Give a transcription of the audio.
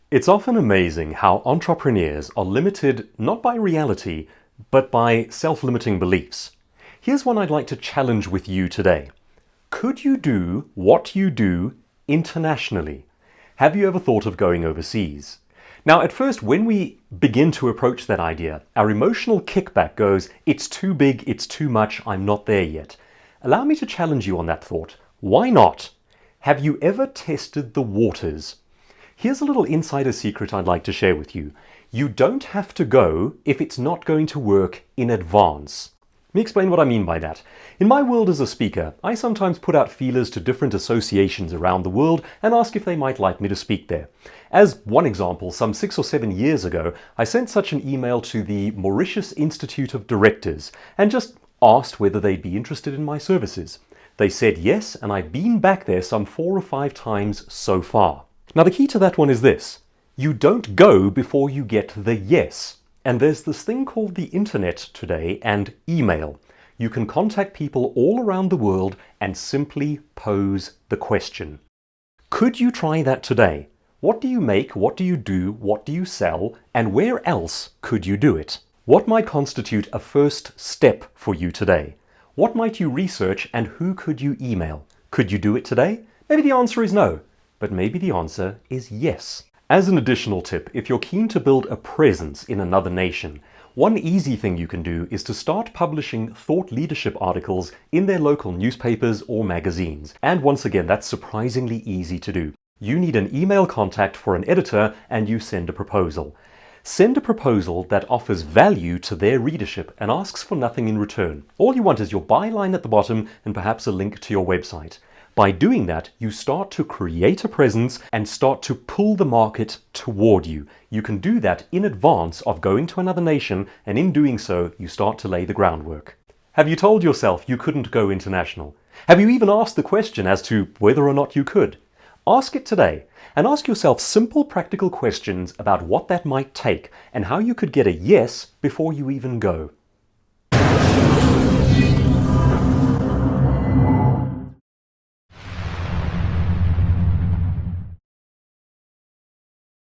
It's often amazing how entrepreneurs are limited not by reality, but by self-limiting beliefs. Here's one I'd like to challenge with you today. Could you do what you do internationally? Have you ever thought of going overseas? Now, at first, when we begin to approach that idea, our emotional kickback goes, it's too big, it's too much, I'm not there yet. Allow me to challenge you on that thought. Why not? Have you ever tested the waters? Here's a little insider secret I'd like to share with you. You don't have to go if it's not going to work in advance. Let me explain what I mean by that. In my world as a speaker, I sometimes put out feelers to different associations around the world and ask if they might like me to speak there. As one example, some 6 or 7 years ago, I sent such an email to the Mauritius Institute of Directors and just asked whether they'd be interested in my services. They said yes, and I've been back there some 4 or 5 times so far. Now the key to that one is this. You don't go before you get the yes. And there's this thing called the internet today and email. You can contact people all around the world and simply pose the question. Could you try that today? What do you make? What do you do? What do you sell? And where else could you do it? What might constitute a first step for you today? What might you research and who could you email? Could you do it today? Maybe the answer is no, but maybe the answer is yes. As an additional tip, if you're keen to build a presence in another nation, one easy thing you can do is to start publishing thought leadership articles in their local newspapers or magazines. And once again, that's surprisingly easy to do. You need an email contact for an editor and you send a proposal. Send a proposal that offers value to their readership and asks for nothing in return. All you want is your byline at the bottom and perhaps a link to your website. By doing that, you start to create a presence and start to pull the market toward you. You can do that in advance of going to another nation, and in doing so, you start to lay the groundwork. Have you told yourself you couldn't go international? Have you even asked the question as to whether or not you could? Ask it today, and ask yourself simple practical questions about what that might take and how you could get a yes before you even go.